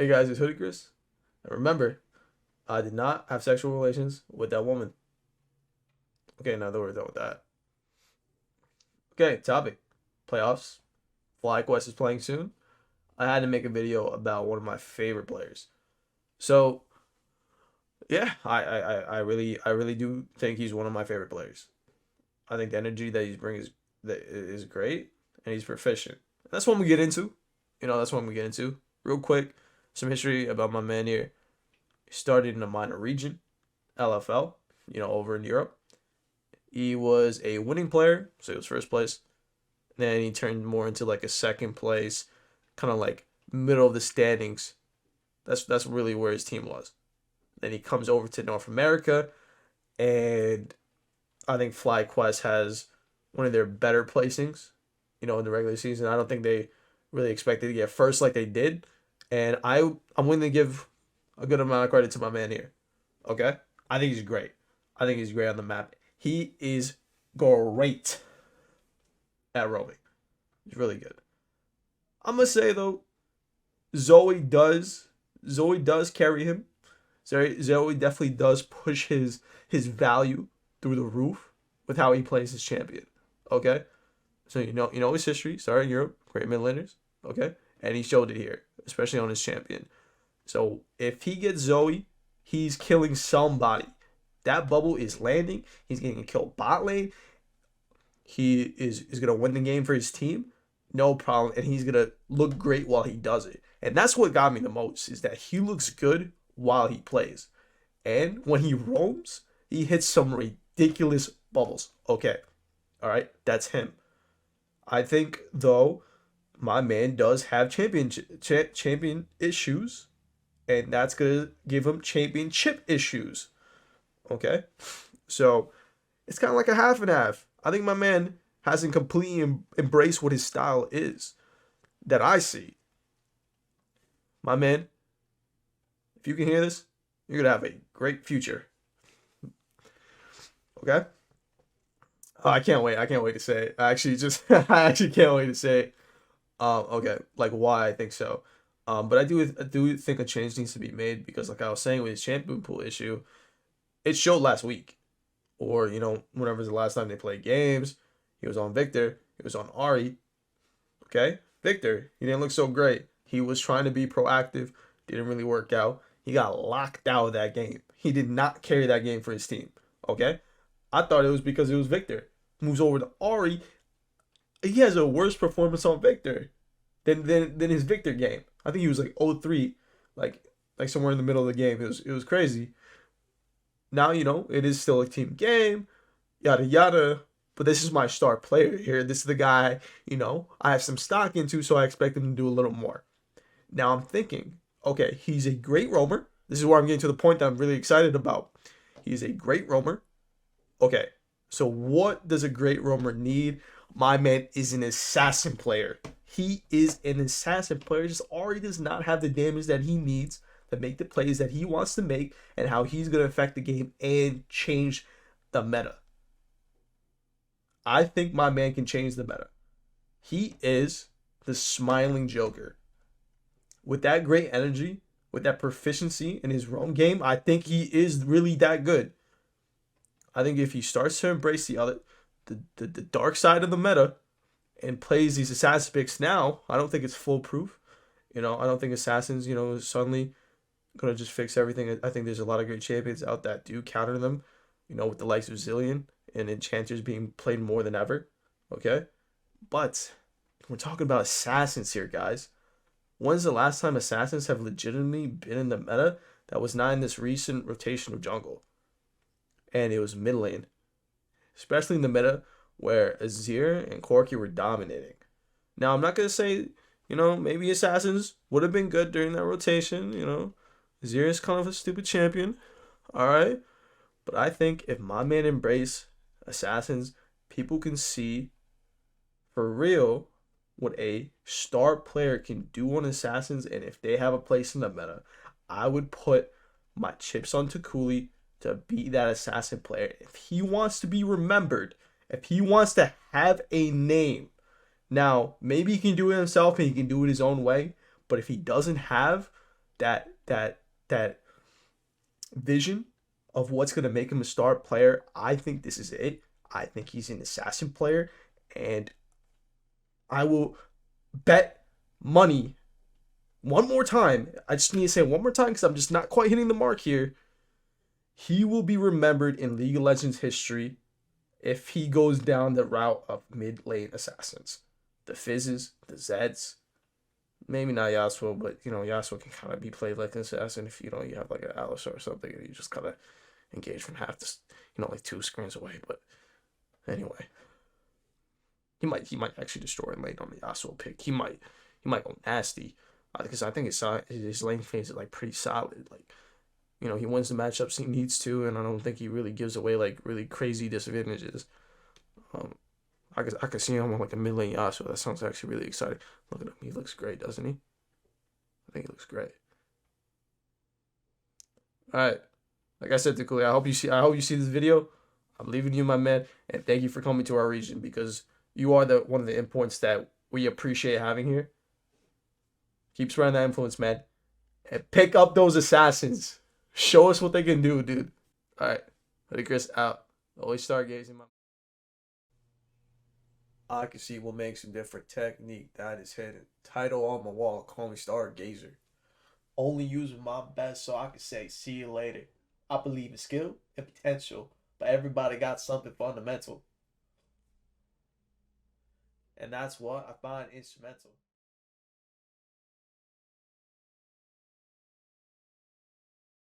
Hey guys, it's Hoodie Chris. And remember, I did not have sexual relations with that woman. Okay, now that we're done with that. Okay, topic. Playoffs. FlyQuest is playing soon. I had to make a video about one of my favorite players. So yeah, I really do think he's one of my favorite players. I think the energy that he's bringing is great, and he's proficient. That's what we get into. That's what we get into. Real quick, some history about my man here. He started in a minor region, LFL, over in Europe. He was a winning player, so he was first place. Then he turned more into like a second place, kind of like middle of the standings. That's really where his team was. Then he comes over to North America, and I think FlyQuest has one of their better placings, in the regular season. I don't think they really expected to get first like they did, and I'm willing to give a good amount of credit to my man here. Okay, I think he's great. I think he's great on the map. He is great at roaming. He's really good. I'm gonna say though, Zoe does carry him. Zoe definitely does push his value through the roof with how he plays his champion. Okay, so his history. Started in Europe, great mid laners. Okay, and he showed it here, especially on his champion. So if he gets Zoe, he's killing somebody. That bubble is landing. He's getting a kill bot lane. He is gonna win the game for his team, no problem, and he's gonna look great while he does it. And that's what got me the most is that he looks good while he plays, and when he roams, he hits some ridiculous bubbles. Okay, all right, that's him. I think though, my man does have champion issues, and that's gonna give him championship issues. Okay, so it's kind of like a half and half. I think my man hasn't completely embraced what his style is that I see. My man, if you can hear this, you're gonna have a great future. Okay. Oh, I can't wait. I can't wait to say it. I actually can't wait to say it. Okay, like why I think so. But I do think a change needs to be made because, like I was saying with his champion pool issue, it showed last week, or whenever the last time they played games. He was on Victor. He was on Ari. Okay, Victor. He didn't look so great. He was trying to be proactive. Didn't really work out. He got locked out of that game. He did not carry that game for his team. Okay, I thought it was because it was Victor. Moves over to Ari. He has a worse performance on Victor than his Victor game. I think he was like 0-3, like somewhere in the middle of the game. It was crazy. Now it is still a team game, yada yada. But this is my star player here. This is the guy I have some stock into, so I expect him to do a little more. Now I'm thinking, okay, he's a great roamer. This is where I'm getting to the point that I'm really excited about. He's a great roamer. Okay, so what does a great roamer need? My man is an assassin player. He is an assassin player. Just already does not have the damage that he needs to make the plays that he wants to make and how he's going to affect the game and change the meta. I think my man can change the meta. He is the smiling Joker. With that great energy, with that proficiency in his roam game, I think he is really that good. I think if he starts to embrace the dark side of the meta and plays these assassin picks now, I don't think it's foolproof. I don't think assassins, suddenly gonna just fix everything. I think there's a lot of great champions out that do counter them, with the likes of Zillion and Enchanters being played more than ever. Okay? But we're talking about assassins here, guys. When's the last time assassins have legitimately been in the meta that was not in this recent rotation of jungle? And it was mid lane. Especially in the meta where Azir and Corki were dominating. Now, I'm not going to say, maybe assassins would have been good during that rotation. Azir is kind of a stupid champion. All right? But I think if my man embrace assassins, people can see for real what a star player can do on assassins, and if they have a place in the meta, I would put my chips on Toucouille to be that assassin player. If he wants to be remembered, if he wants to have a name, now maybe he can do it himself and he can do it his own way, but if he doesn't have that vision of what's gonna make him a star player, I think this is it. I think he's an assassin player, and I will bet money one more time. I just need to say it one more time because I'm just not quite hitting the mark here. He will be remembered in League of Legends history if he goes down the route of mid lane assassins. The Fizzes, the Zeds, maybe not Yasuo, but Yasuo can kind of be played like an assassin if you have like an Alice or something and you just kind of engage from half this, like 2 screens away. But anyway, he might actually destroy lane on the Yasuo pick. He might go nasty because I think his lane phase is like pretty solid. Like he wins the matchups he needs to, and I don't think he really gives away like really crazy disadvantages. I could see him on like a mid lane Yasuo. That sounds actually really exciting. Look at him. He looks great, doesn't he? I think he looks great. All right. Like I said, Toucouille, I hope you see this video. I'm leaving you, my man, and thank you for coming to our region because you are one of the influence that we appreciate having here. Keep spreading that influence, man, and pick up those assassins. Show us what they can do, dude. All right, Hoodie Chris out. Always stargazing, my. I can see what makes a different technique that is hidden. Title on my wall, call me stargazer. Only using my best so I can say, see you later. I believe in skill and potential, but everybody got something fundamental. And that's what I find instrumental.